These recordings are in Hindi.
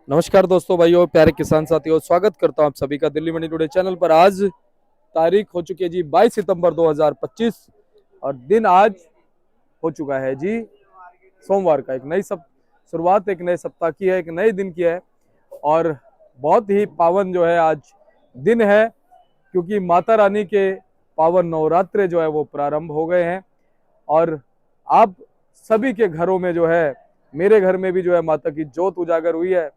नमस्कार दोस्तों, भाइयों, प्यारे किसान साथियों, स्वागत करता हूं आप सभी का दिल्ली मंडी टुडे चैनल पर। आज तारीख हो चुकी है जी 22 सितंबर 2025 और दिन आज हो चुका है जी सोमवार का। एक नई शुरुआत एक नए सप्ताह की है, एक नए दिन की है और बहुत ही पावन जो है आज दिन है, क्योंकि माता रानी के पावन नवरात्रे जो है वो प्रारंभ हो गए हैं। और आप सभी के घरों में जो है, मेरे घर में भी जो है माता की ज्योत उजागर हुई है,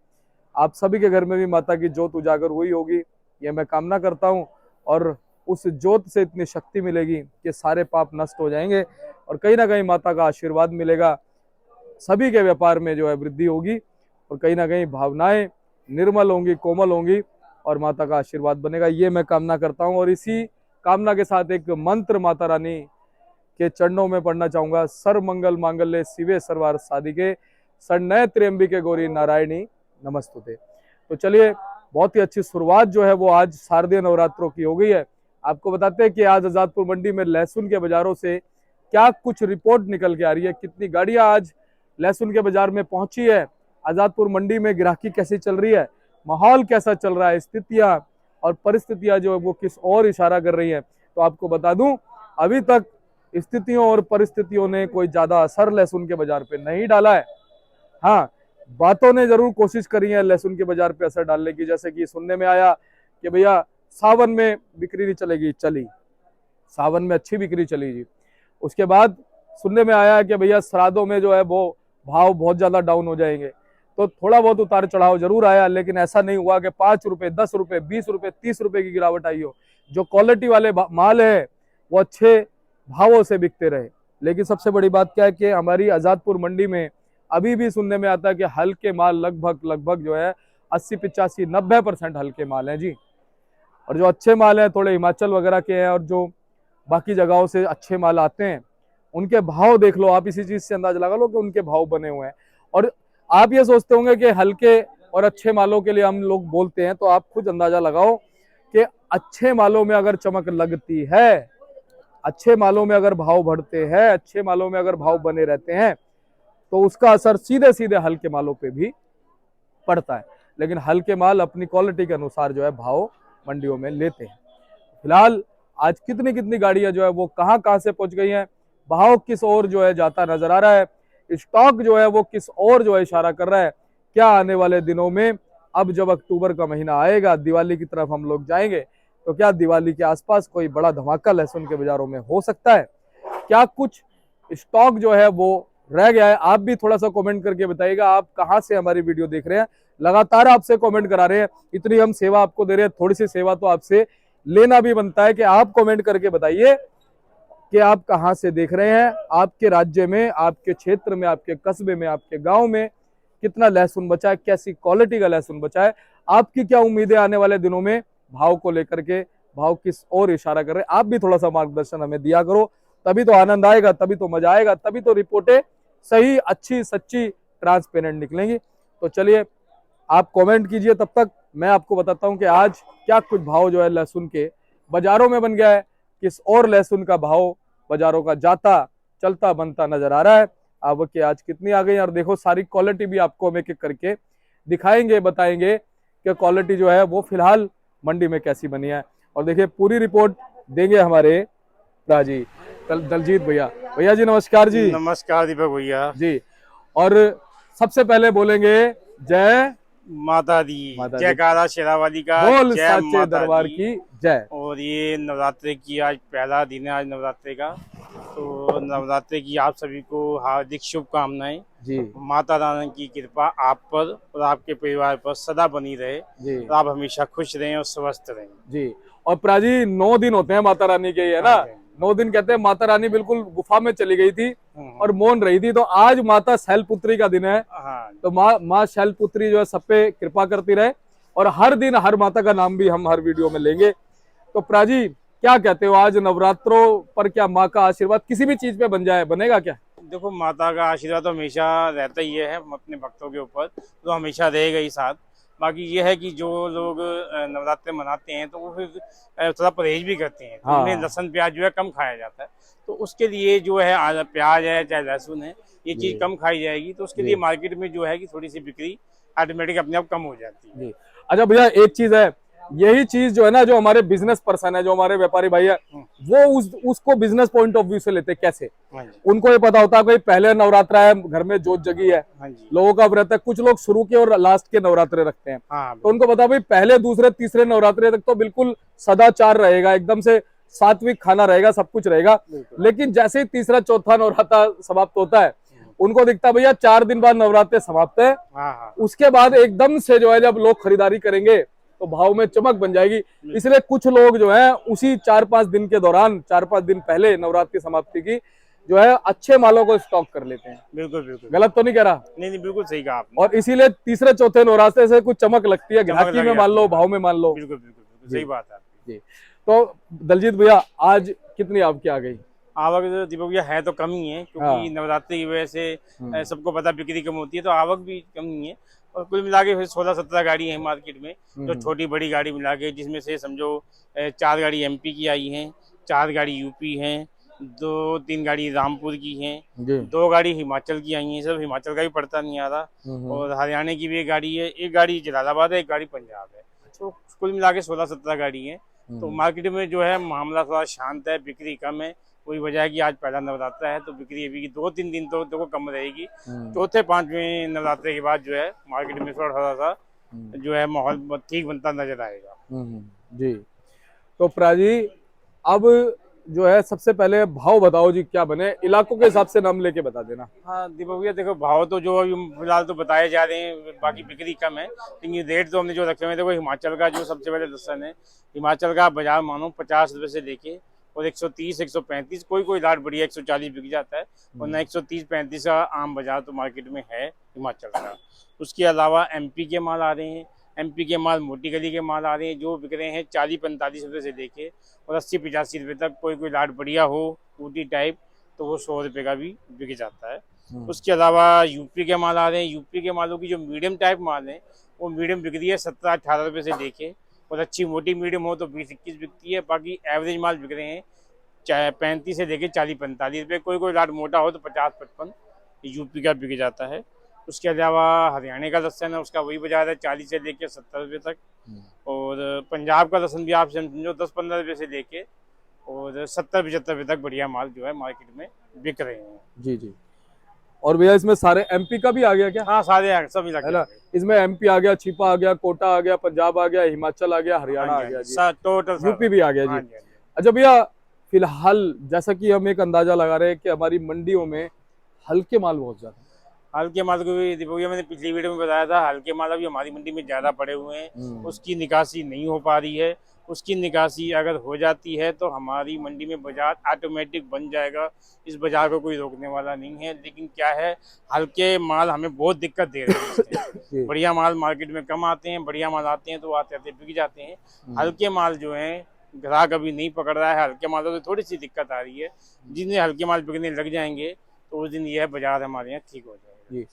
आप सभी के घर में भी माता की ज्योत उजागर हुई होगी, ये मैं कामना करता हूँ। और उस ज्योत से इतनी शक्ति मिलेगी कि सारे पाप नष्ट हो जाएंगे और कहीं ना कहीं माता का आशीर्वाद मिलेगा, सभी के व्यापार में जो है वृद्धि होगी और कहीं ना कहीं भावनाएं निर्मल होंगी, कोमल होंगी और माता का आशीर्वाद बनेगा, ये मैं कामना करता हूँ। और इसी कामना के साथ एक मंत्र माता रानी के चरणों में पढ़ना चाहूंगा। सर्व मंगल मांगल्ये शिवे सर्वार्थ साधिके शरण्य त्र्यंबिके गौरी नारायणी नमस्तुते। तो चलिए, बहुत ही अच्छी शुरुआत जो है वो आज शारदीय नवरात्रों की हो गई है। आपको बताते हैं कि आज आजादपुर मंडी में लहसुन के बाजारों से क्या कुछ रिपोर्ट निकल के आ रही है, कितनी गाड़ियां आज लहसुन के बाजार में पहुंची है, आजादपुर मंडी में ग्राहकी कैसी चल रही है, माहौल कैसा चल रहा है, स्थितियां और परिस्थितियां जो है वो किस ओर इशारा कर रही है। तो आपको बता दूं, अभी तक स्थितियों और परिस्थितियों ने कोई ज्यादा असर लहसुन के बाजार पे नहीं डाला है। हाँ, बातों ने जरूर कोशिश करी है लहसुन के बाजार पे असर डालने की, जैसे कि सुनने में आया कि भैया सावन में बिक्री नहीं चलेगी, चली, सावन में अच्छी बिक्री चली जी। उसके बाद सुनने में आया कि भैया श्राद्धों में जो है वो भाव बहुत ज्यादा डाउन हो जाएंगे, तो थोड़ा बहुत उतार चढ़ाव जरूर आया, लेकिन ऐसा नहीं हुआ कि 5 रुपए 10 रुपए 20 रुपए 30 रुपए की गिरावट आई हो। जो क्वालिटी वाले माल है वो अच्छे भावों से बिकते रहे। लेकिन सबसे बड़ी बात क्या है कि हमारी आजादपुर मंडी में अभी भी सुनने में आता है कि हल्के माल लगभग लगभग जो है 80 85 90% हल्के माल हैं जी। और जो अच्छे माल हैं थोड़े हिमाचल वगैरह के हैं और जो बाकी जगहों से अच्छे माल आते हैं, उनके भाव देख लो आप, इसी चीज से अंदाजा लगा लो कि उनके भाव बने हुए हैं। और आप ये सोचते होंगे कि हल्के और अच्छे मालों के लिए हम लोग बोलते हैं, तो आप खुद अंदाजा लगाओ कि अच्छे मालों में अगर चमक लगती है, अच्छे मालों में अगर भाव बढ़ते हैं, अच्छे मालों में अगर भाव बने रहते हैं, तो उसका असर सीधे सीधे हल्के मालों पे भी पड़ता है। लेकिन हल्के माल अपनी क्वालिटी के अनुसार जो है भाव मंडियों में लेते हैं। फिलहाल आज कितनी कितनी गाड़ियां जो है वो कहां कहां से पहुंच गई हैं, भाव किस ओर जो है जाता नजर आ रहा है, स्टॉक जो है वो किस ओर जो है इशारा कर रहा है, क्या आने वाले दिनों में, अब जब अक्टूबर का महीना आएगा, दिवाली की तरफ हम लोग जाएंगे, तो क्या दिवाली के आसपास कोई बड़ा धमाका लहसुन के बाजारों में हो सकता है, क्या कुछ स्टॉक जो है वो रह गया है। आप भी थोड़ा सा कमेंट करके बताइएगा आप कहां से हमारी वीडियो देख रहे हैं। लगातार आपसे कमेंट करा रहे हैं, इतनी हम सेवा आपको दे रहे हैं, थोड़ी सी सेवा तो आपसे लेना भी बनता है कि आप कमेंट करके बताइए कि आप कहां से देख रहे हैं, आपके राज्य में, आपके क्षेत्र में, आपके कस्बे में, आपके गांव में कितना लहसुन बचा है, कैसी क्वालिटी का लहसुन बचा है, आपकी क्या उम्मीदें आने वाले दिनों में भाव को लेकर के, भाव किस ओर इशारा कर रहे हैं। आप भी थोड़ा सा मार्गदर्शन हमें दिया करो, तभी तो आनंद आएगा, तभी तो मजा आएगा, तभी तो रिपोर्टें सही, अच्छी, सच्ची, ट्रांसपेरेंट निकलेंगी। तो चलिए, आप कमेंट कीजिए, तब तक मैं आपको बताता हूं कि आज क्या कुछ भाव जो है लहसुन के बाजारों में बन गया है, किस और लहसुन का भाव बाजारों का जाता चलता बनता नजर आ रहा है। अब कि आज कितनी आ गई, और देखो सारी क्वालिटी भी आपको हम एक एक करके दिखाएंगे, बताएंगे कि क्वालिटी जो है वो फिलहाल मंडी में कैसी बनी है। और देखिए पूरी रिपोर्ट देंगे हमारे राजी दलजीत भैया। भैया जी नमस्कार जी। नमस्कार दीपक भैया जी, और सबसे पहले बोलेंगे जय माता दी, माता दी, जयकारा शेरावाली का, बोल जय साचे माता दरबार दी। की जय। और ये नवरात्रे की आज पहला दिन है, आज नवरात्रे का, तो नवरात्रे की आप सभी को हार्दिक शुभकामनाएं। जी माता रानी की कृपा आप पर और आपके परिवार पर सदा बनी रहे जी और आप हमेशा खुश रहें और स्वस्थ रहें जी। और प्राजी 9 दिन होते हैं माता रानी के, है ना, हाँ जी। 9 दिन कहते हैं। माता रानी बिल्कुल गुफा में चली गई थी हम्म, और मौन रही थी, तो आज माता शैलपुत्री का दिन है। हाँ तो माँ शैलपुत्री जो है सब पे कृपा करती रहे, और हर दिन हर माता का नाम भी हम हर वीडियो में लेंगे। तो प्राजी क्या कहते हो, आज नवरात्रों पर क्या माँ का आशीर्वाद किसी भी चीज पे बन जाए, बनेगा क्या? देखो, माता का आशीर्वाद तो हमेशा रहता ही है अपने भक्तों के ऊपर, तो हमेशा रहेगा ही साथ। बाकी ये है कि जो लोग नवरात्रे मनाते हैं तो वो फिर थोड़ा परहेज भी करते हैं, तो उनमें हाँ लहसुन प्याज जो है कम खाया जाता है। तो उसके लिए जो है प्याज है चाहे लहसुन है, ये जी चीज़ कम खाई जाएगी, तो उसके जी लिए मार्केट में जो है कि थोड़ी सी बिक्री ऑटोमेटिक अपने आप कम हो जाती है। जी। अच्छा भैया, एक चीज है, यही चीज जो है ना, जो हमारे बिजनेस पर्सन है, जो हमारे व्यापारी भाई है, वो उसको बिजनेस पॉइंट ऑफ व्यू से लेते हैं। कैसे? हाँ जी। उनको ये पता होता है भाई पहले नवरात्रा है, घर में जोत जगी है, हाँ जी। लोगों का व्रत है। कुछ लोग शुरू के और लास्ट के नवरात्रे रखते हैं, हाँ तो उनको पता भाई पहले दूसरे तीसरे नवरात्रे तक तो बिल्कुल सदाचार रहेगा, एकदम से सात्विक खाना रहेगा, सब कुछ रहेगा। लेकिन जैसे ही तीसरा चौथा नवरात्रा समाप्त होता है, उनको दिखता है भैया 4 दिन बाद नवरात्रे समाप्त है, हाँ हाँ। उसके बाद एकदम से जो है जब लोग खरीदारी करेंगे तो भाव में चमक बन जाएगी। इसलिए कुछ लोग जो है उसी 4-5 दिन के दौरान, 4-5 दिन पहले नवरात्रि समाप्ति की, जो है अच्छे मालों को स्टॉक कर लेते हैं। बिल्कुल बिल्कुल। गलत तो नहीं कह रहा? नहीं नहीं, बिल्कुल सही कहा आपने। और इसीलिए तीसरे चौथे नवरात्रे से कुछ चमक लगती है, ग्राहकी में मान लो, भाव में मान लो। बिल्कुल बिल्कुल बिल्कुल, सही बात है आपकी। जी। तो दलजीत भैया, आज कितनी आपकी आ गई? आवक तो दीपक भैया है तो कम ही है, क्योंकि नवरात्रि की वजह से सबको पता बिक्री कम होती है, तो आवक भी कम ही है। और कुल मिला के 16-17 गाड़ी है मार्केट में, जो छोटी बड़ी गाड़ी मिला के, जिसमें से समझो 4 गाड़ी एमपी की आई हैं, 4 गाड़ी यूपी हैं, 2-3 गाड़ी रामपुर की हैं, 2 गाड़ी हिमाचल की आई हैं। सब हिमाचल का भी पड़ता नहीं आ रहा। और हरियाणा की भी एक गाड़ी है, एक गाड़ी जलालाबाद है, एक गाड़ी पंजाब है। तो कुल मिला के 16-17 गाड़ी है। तो मार्केट में जो है मामला थोड़ा शांत है, बिक्री कम है। वही वजह है कि आज पहला नवरात्रा है, तो बिक्री अभी की 2-3 दिन तो देखो कम रहेगी। चौथे 5वें नवरात्रे के बाद जो है मार्केट में थोड़ा सा जो है माहौल ठीक बनता नजर आएगा। जी। तो प्राजी, अब जो है सबसे पहले भाव बताओ जी, क्या बने? इलाकों के हिसाब से नाम लेके बता देना। हाँ दीपक भैया, देखो भाव तो जो अभी फिलहाल तो बताए जा रहे हैं, बाकी बिक्री कम है, लेकिन रेट तो हमने जो रखे हुए हैं, देखो हिमाचल का जो सबसे पहले दर्शन है, हिमाचल का बाजार मानो 50 रुपए से लेके और 130, 135, कोई लाट बढ़िया 140 बिक जाता है, वरना 130-135 का आम बाजार तो मार्केट में है हिमाचल का। उसके अलावा एमपी के माल आ रहे हैं, एमपी के माल मोटी गली के माल आ रहे हैं, जो बिक रहे हैं 40-45 रुपये से लेके और 80-85 रुपये तक। कोई लाट बढ़िया हो ऊटी टाइप तो वो 100 रुपये का भी बिक जाता है। उसके अलावा यूपी के माल आ रहे हैं, यूपी के मालों की जो मीडियम टाइप माल है, वो मीडियम बिक रही है 17-18 रुपये से लेके, और अच्छी मोटी मीडियम हो तो 20-21 बिकती है। बाकी एवरेज माल बिक रहे हैं 35 से लेके 40-45 रुपये। कोई लाट मोटा हो तो 50-55 यूपी का बिक जाता है। उसके अलावा हरियाणा का लहसन है, उसका वही बाजार है 40 से लेके 70 रुपये तक। और पंजाब का लहसन भी आप समझो 10-15 रुपये से लेके और 70-75 रुपये तक बढ़िया माल जो है मार्केट में बिक रहे हैं। जी जी। और भैया इसमें सारे एमपी का भी आ गया क्या? हाँ, सारे सब मिला है ना, इसमें एमपी आ गया, छिपा आ गया, कोटा आ गया, पंजाब आ गया, हिमाचल आ गया, हरियाणा आ गया जी, टोटल यूपी भी आ गया जी। अच्छा भैया, फिलहाल जैसा कि हम एक अंदाजा लगा रहे हैं कि हमारी मंडियों में हल्के माल बहुत ज्यादा, हल्के माल को भी दीपक भैया मैंने पिछली वीडियो में बताया था, हल्के माल अभी हमारी मंडी में ज़्यादा पड़े हुए हैं, उसकी निकासी नहीं हो पा रही है। उसकी निकासी अगर हो जाती है तो हमारी मंडी में बाजार ऑटोमेटिक बन जाएगा, इस बाजार को कोई रोकने वाला नहीं है। लेकिन क्या है, हल्के माल हमें बहुत दिक्कत दे रहे हैं। बढ़िया माल मार्केट में कम आते हैं, बढ़िया माल आते हैं तो आते आते बिक जाते हैं। हल्के माल जो हैं ग्राहक अभी नहीं पकड़ रहा है, हल्के मालों से थोड़ी सी दिक्कत आ रही है। जिन्हें हल्के माल बिकने लग जाएंगे तो उस दिन यह बाजार हमारे यहाँ ठीक हो जाएगा। जी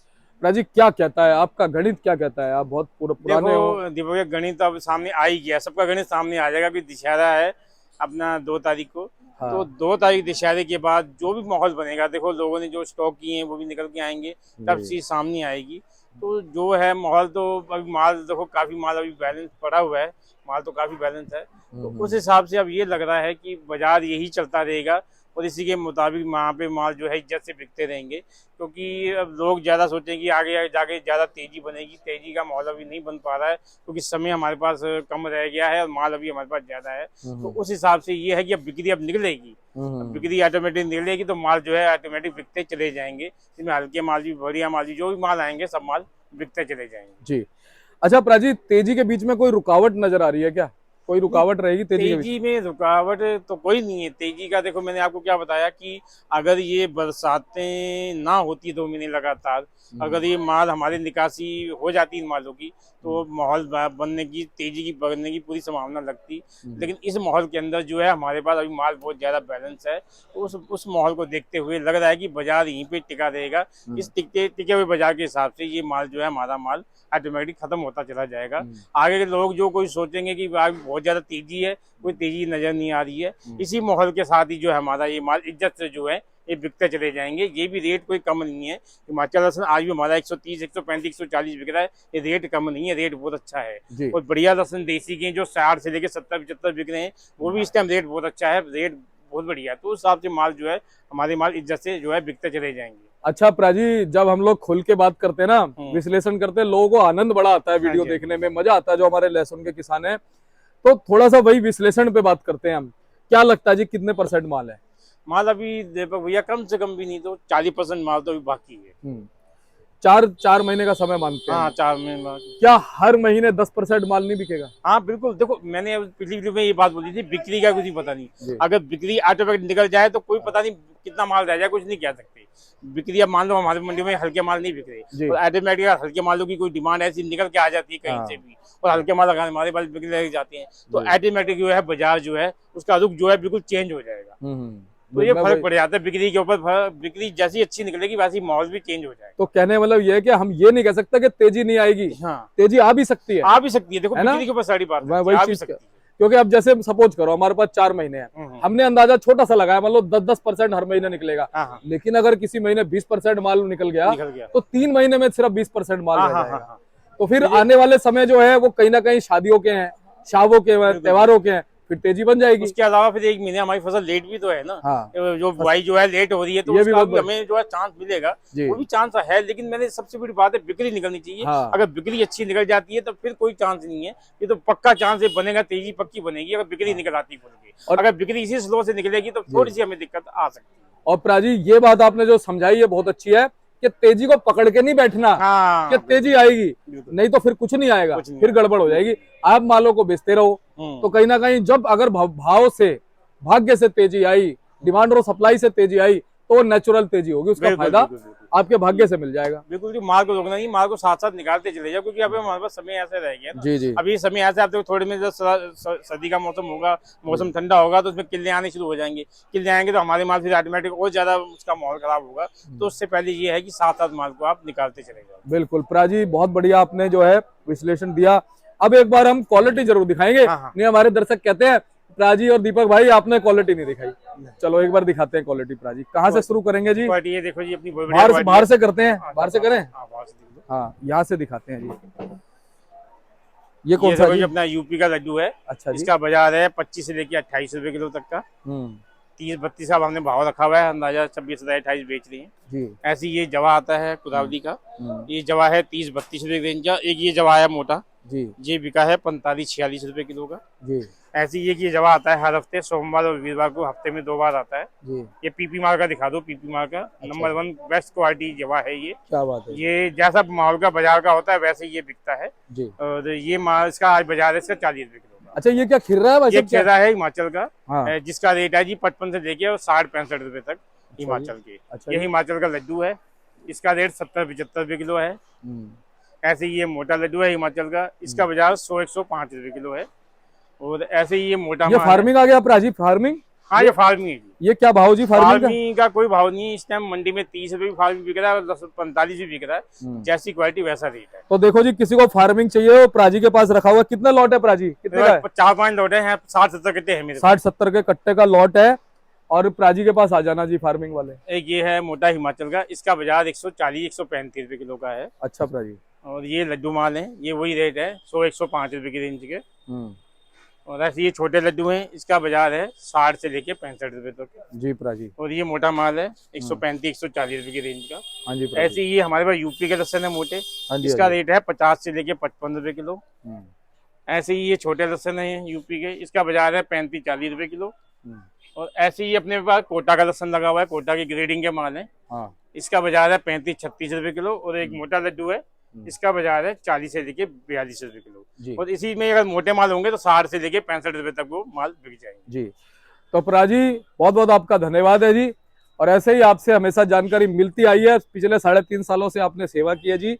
राजी, क्या कहता है आपका गणित, क्या कहता है? आप बहुत पुराने हो। देखो गणित अब सामने आ ही गया, सबका गणित सामने आ जाएगा कि दशहरा है अपना 2 तारीख को। हाँ। तो 2 तारीख दशहरे के बाद जो भी माहौल बनेगा, देखो लोगों ने जो स्टॉक किए हैं वो भी निकल के आएंगे, तब चीज सामने आएगी। तो जो है माहौल तो अभी माल देखो काफी माल अभी बैलेंस पड़ा हुआ है, माल तो काफी बैलेंस है। तो उस हिसाब से अब ये लग रहा है कि बाजार यही चलता रहेगा और इसी के मुताबिक वहाँ पे माल जो है इज्जत से बिकते रहेंगे। क्योंकि अब लोग ज़्यादा सोचेंगे आगे जाके ज़्यादा तेज़ी बनेगी, तेज़ी का माहौल अभी नहीं बन पा रहा है क्योंकि समय हमारे पास कम रह गया है और माल अभी हमारे पास ज़्यादा है। तो उस हिसाब से ये है कि अब बिक्री अब निकलेगी, बिक्री ऑटोमेटिक निकलेगी तो माल जो है ऑटोमेटिक बिकते चले जाएंगे। इसमें हल्के माल भी, बढ़िया माल भी, जो भी माल आएंगे सब माल बिकते चले जाएंगे। जी। अच्छा प्राजी, तेजी के बीच में कोई रुकावट नजर आ रही है क्या? कोई रुकावट रहेगी तेजी में? रुकावट तो कोई नहीं है तेजी का। देखो मैंने आपको क्या बताया कि अगर ये बरसातें ना होती 2 महीने लगातार, अगर ये माल हमारी निकासी हो जाती इन मालों की, तो माहौल बनने की, तेजी की बढ़ने की पूरी संभावना लगती। लेकिन इस माहौल के अंदर जो है हमारे पास अभी माल बहुत ज्यादा बैलेंस है। तो उस माहौल को देखते हुए लग रहा है कि बाजार यहीं पे टिका रहेगा। इस टिके हुए बाजार के हिसाब से ये माल जो है हमारा माल ऑटोमेटिक खत्म होता चला जाएगा। आगे के लोग जो कोई सोचेंगे कि बहुत ज्यादा तेजी है, कोई तेजी नजर नहीं आ रही है। इसी माहौल के साथ ही जो है हमारा ये माल इज्जत से जो है ये बिकते चले जाएंगे। ये भी रेट कोई कम नहीं है। हिमाचल लहसुन आज भी हमारा 130, 135, 140 बिक रहा है। ये रेट कम नहीं है, रेट बहुत अच्छा है। और बढ़िया लहसुन देसी के जो 60 से लेके 70-75 बिक रहे हैं, वो भी इस टाइम रेट बहुत अच्छा है, रेट बहुत बढ़िया है। तो उस हिसाब से माल जो है हमारे माल इज्जत से जो है बिकते चले जाएंगे। अच्छा प्राजी, जब हम लोग खुल के बात करते हैं ना, विश्लेषण करते हैं, लोगों को आनंद बड़ा आता है, वीडियो देखने में मजा आता है। जो हमारे लहसुन के किसान हैं, तो थोड़ा सा वही विश्लेषण पे बात करते हैं हम। क्या लगता है जी, कितने % माल है? माल अभी दीपक भैया कम से कम भी नहीं तो 40% माल तो अभी बाकी है। 4 महीने का समय मानते हैं। हाँ, 4 महीने। क्या हर महीने 10% माल नहीं बिकेगा? हाँ बिल्कुल, देखो मैंने पिछली वीडियो में ये बात बोली थी, बिक्री का कुछ नहीं पता नहीं। अगर बिक्री ऑटोमेटिक निकल जाए तो कोई पता नहीं कितना माल रह जाए, कुछ नहीं कह सकते। बिक्री अब मान लो हमारे मंडी में हल्के माल नहीं बिक रहे, और ऑटोमेटिक हल्के मालों की कोई डिमांड ऐसी निकल के आ जाती है कहीं से भी, और हल्के माल हमारे पास बिक्री लग जाते हैं, तो ऑटोमेटिक जो है बाजार जो है उसका रुख जो है बिल्कुल चेंज हो जाएगा। तो ये फर्क पड़ जाता है बिक्री के ऊपर। बिक्री जैसी अच्छी निकलेगी वैसी माहौल भी चेंज हो जाएगा। तो कहने मतलब ये है कि हम ये नहीं कह सकते कि तेजी नहीं आएगी। हाँ, तेजी आ भी सकती है, आ भी सकती है। देखो बिक्री के ऊपर सारी बात वही चीज, क्योंकि अब जैसे सपोज करो हमारे पास 4 महीने हैं, हमने अंदाजा छोटा सा लगाया, मतलब 10% हर महीने निकलेगा। लेकिन अगर किसी महीने 20% माल निकल गया तो 3 महीने में सिर्फ 20% माल रह जाएगा। तो फिर आने वाले समय जो है वो कहीं ना कहीं शादियों के हैं, शावों के हैं, त्योहारों के हैं, फिर तेजी बन जाएगी। उसके अलावा फिर 1 महीने हमारी फसल लेट भी तो है ना। जो बुआई जो है लेट हो रही है, तो उसका भी हमें जो है चांस मिलेगा, वो भी चांस है। लेकिन मैंने सबसे बड़ी बात है बिक्री निकलनी चाहिए। अगर बिक्री अच्छी निकल जाती है तो फिर कोई चांस नहीं है, ये तो पक्का चांस है बनेगा, तेजी पक्की बनेगी अगर बिक्री निकल आती है। और अगर बिक्री इसी स्लो से निकलेगी तो थोड़ी सी हमें दिक्कत आ सकती है। और प्राजी, ये बात आपने जो समझाई है बहुत अच्छी है कि तेजी को पकड़ के नहीं बैठना। कि तेजी आएगी, नहीं तो फिर कुछ नहीं आएगा, फिर गड़बड़ हो जाएगी। आप मालों को बेचते रहो, तो कहीं ना कहीं जब अगर भाव से, भाग्य से तेजी आई, डिमांड और सप्लाई से तेजी आई, तो नेचुरल तेजी होगी, उसका फायदा आपके भाग्य से मिल जाएगा। बिल्कुल जी, माल को रोकना नहीं, माल को साथ साथ निकालते चले जाओ, क्योंकि अभी हमारे पास समय ऐसे रह गया ना। अभी समय ऐसे, आप देखो थोड़ी में सर्दी का मौसम होगा, मौसम ठंडा होगा, तो उसमें किल्ले आने शुरू हो जाएंगे। किल्ले आएंगे तो हमारे माल फिर ऑटोमेटिक और ज्यादा उसका माहौल खराब होगा। तो उससे पहले ये है कि साथ साथ माल को आप निकालते चले जाओ। बिल्कुल प्राजी, बहुत बढ़िया आपने जो है विश्लेषण दिया। अब एक बार हम क्वालिटी जरूर दिखाएंगे। नहीं, हमारे दर्शक कहते हैं प्राजी और दीपक भाई आपने क्वालिटी नहीं दिखाई। चलो एक बार दिखाते हैं क्वालिटी। प्राजी, कहाँ से शुरू करेंगे जी? ये देखो जी, अपनी बाहर से करते हैं, बाहर से करें। हाँ, यहाँ से दिखाते हैं जी। ये कौन सा जी? अपना यूपी का लड्डू है। अच्छा, इसका बाजार है 25 से लेके 28 रुपए किलो तक का। 30-32 साल हमने भाव रखा हुआ है, अंदाजा 26-28 बेच रही है। ऐसी ये जवा आता है कुदावली का, ये जवा है 30-32 रुपए रेंज का। एक ये जवा है मोटा जी, ये बिका है 45-46 रुपए किलो का जी। ऐसी ये जवा आता है हर हफ्ते, सोमवार और वीरवार को, हफ्ते में 2 बार आता है जी। ये पीपी माल का दिखा दो, पीपी माल का नंबर 1 बेस्ट क्वालिटी जवा है ये। क्या बात है। ये जैसा माहौल का बाजार का होता है वैसे ये बिकता है जी। और ये माल इसका आज बाजार है इसका 40 रुपए किलो। अच्छा, ये क्या खिर्रा है? ये खिर्रा है हिमाचल का, जिसका रेट है जी 55 से लेके और 60-65 रुपए तक हिमाचल के। ये हिमाचल का लड्डू है, इसका रेट 70-75 रुपए किलो है। ऐसे ये मोटा लड्डू है हिमाचल का, इसका बाजार 100-105 रुपए किलो है। और ऐसे ही ये मोटा, ये फार्मिंग आ गया प्राजी, फार्मिंग। हाँ, ये फार्मिंग है। ये क्या भाव जी फार्मिंग का? कोई भाव नहीं है इस टाइम मंडी में। 30 रुपए भी फार्मिंग बिक रहा है और 45 भी बिक रहा है। जैसी क्वालिटी वैसा रेट है। तो देखो जी, किसी को फार्मिंग चाहिए, प्राजी के पास रखा हुआ। कितना लॉट है प्राजी? कितने का है? 4-5 लॉट है, 60-70 कट्टे हैं। 60-70 के कट्टे का लॉट है, और प्राजी के पास आ जाना जी फार्मिंग वाले। एक ये है मोटा हिमाचल का, इसका बाजार 140-135 रुपए किलो का है। अच्छा प्राजी। और ये लड्डू माल है, ये वही रेट है 100-105 रुपए की रेंज के। और ऐसे ये छोटे लड्डू हैं, इसका बाजार है 60 से लेके 65 रुपए तक जी प्राजी। और ये मोटा माल है 135-140 रुपए की रेंज का। हाँ जी। ऐसे ये हमारे पास यूपी के लहसुन है मोटे, इसका रेट है 50 से लेके 55 रुपए किलो। ऐसे ही ये छोटे लहसुन है यूपी के, इसका बाजार है 35-40 रुपए किलो। और ऐसे ही अपने पास कोटा का लहसुन लगा हुआ है, कोटा की ग्रेडिंग के माल है। इसका बाजार है 35-36 रुपए किलो। और एक मोटा लड्डू है, इसका बाजार है 40 से लेके 42 रुपए किलो। और इसी में अगर मोटे माल होंगे तो 60 से लेके 65 रुपए तक वो माल बिक जाएंगे जी। तो प्राजी, बहुत बहुत आपका धन्यवाद है जी। और ऐसे ही आपसे हमेशा जानकारी मिलती आई है, पिछले 3.5 सालों से आपने सेवा की है जी,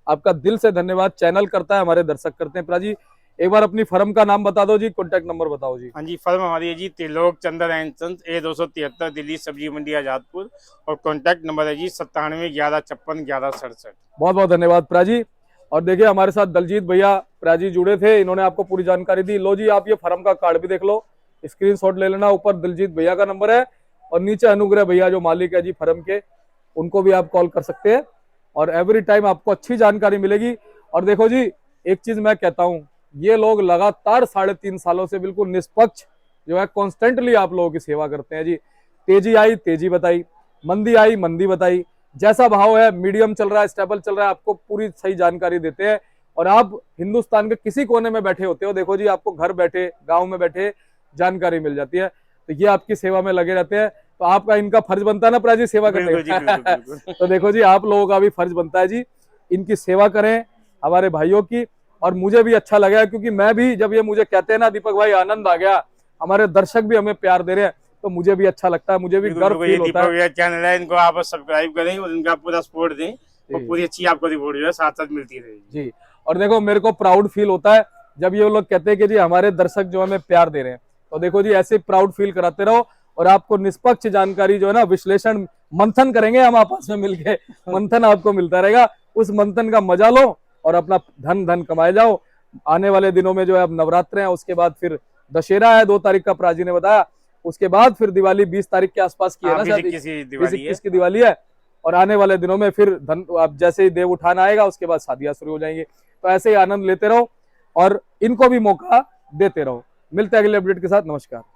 आपका दिल से धन्यवाद। चैनल करता है, हमारे दर्शक करते हैं। प्राजी, एक बार अपनी फर्म का नाम बता दो जी, कॉन्टैक्ट नंबर बताओ जी। हाँ जी, फर्म हमारी है जी त्रिलोक चंद्र एंड सन्स, A273, दिल्ली सब्जी मंडी आजादपुर। और कॉन्टैक्ट नंबर है जी 97 11 56 11 67। बहुत बहुत धन्यवाद प्राजी। और देखिए हमारे साथ दलजीत भैया प्राजी जुड़े थे, इन्होंने आपको पूरी जानकारी दी। लो जी, आप ये फर्म का कार्ड भी देख लो, स्क्रीनशॉट ले लेना। ऊपर दिलजीत भैया का नंबर है और नीचे अनुग्रह भैया जो मालिक है जी फर्म के, उनको भी आप कॉल कर सकते हैं और एवरी टाइम आपको अच्छी जानकारी मिलेगी। और देखो जी, एक चीज मैं कहता हूं, ये लोग लगातार 3.5 सालों से बिल्कुल निष्पक्ष जो है कॉन्स्टेंटली आप लोगों की सेवा करते हैं जी। तेजी आई तेजी बताई, मंदी आई मंदी बताई, जैसा भाव है मीडियम चल रहा है, स्टेबल चल रहा है, आपको पूरी सही जानकारी देते हैं। और आप हिंदुस्तान के किसी कोने में बैठे होते हो, देखो जी आपको घर बैठे, गांव में बैठे जानकारी मिल जाती है। तो ये आपकी सेवा में लगे रहते हैं, तो आपका इनका फर्ज बनता है ना प्राजी सेवा करने बिल्कुल जी, बिल्कुल, का। बिल्कुल। तो देखो जी, आप लोगों का भी फर्ज बनता है जी, इनकी सेवा करें हमारे भाइयों की। और मुझे भी अच्छा लगा, क्योंकि मैं भी जब ये मुझे कहते हैं ना दीपक भाई आनंद आ गया, हमारे दर्शक भी हमें प्यार दे रहे हैं, तो मुझे भी अच्छा लगता है, मुझे भी बिल्कुल, गर्व बिल्कुल, फील ये होता दीपक है भैया चैनल है, इनको आप सब्सक्राइब करें और इनका पूरा सपोर्ट दें और जी। पूरी अच्छी आपको रिपोर्ट जो है साथ साथ मिलती रहेगी। जी। और देखो, मेरे को प्राउड फील होता है जब ये लोग कहते हैं कि जी हमारे दर्शक जो हमें प्यार दे रहे हैं। तो देखो जी, ऐसे प्राउड फील कराते रहो और आपको निष्पक्ष जानकारी जो है ना, विश्लेषण मंथन करेंगे हम आपस में मिलके, मंथन आपको मिलता रहेगा, उस मंथन का मजा लो और अपना धन धन कमाए जाओ। आने वाले दिनों में जो है अब नवरात्र है, उसके बाद फिर दशहरा है 2 तारीख का प्राजी ने बताया, उसके बाद फिर दिवाली 20 तारीख के आसपास की है हाँ, ना, 20 शायद 21 की 20 दिवाली है। 21 की दिवाली है। और आने वाले दिनों में फिर धन, अब जैसे ही देव उठाना आएगा उसके बाद शादियां शुरू हो जाएंगी। तो ऐसे ही आनंद लेते रहो और इनको भी मौका देते रहो। मिलते हैं अगले अपडेट के साथ, नमस्कार।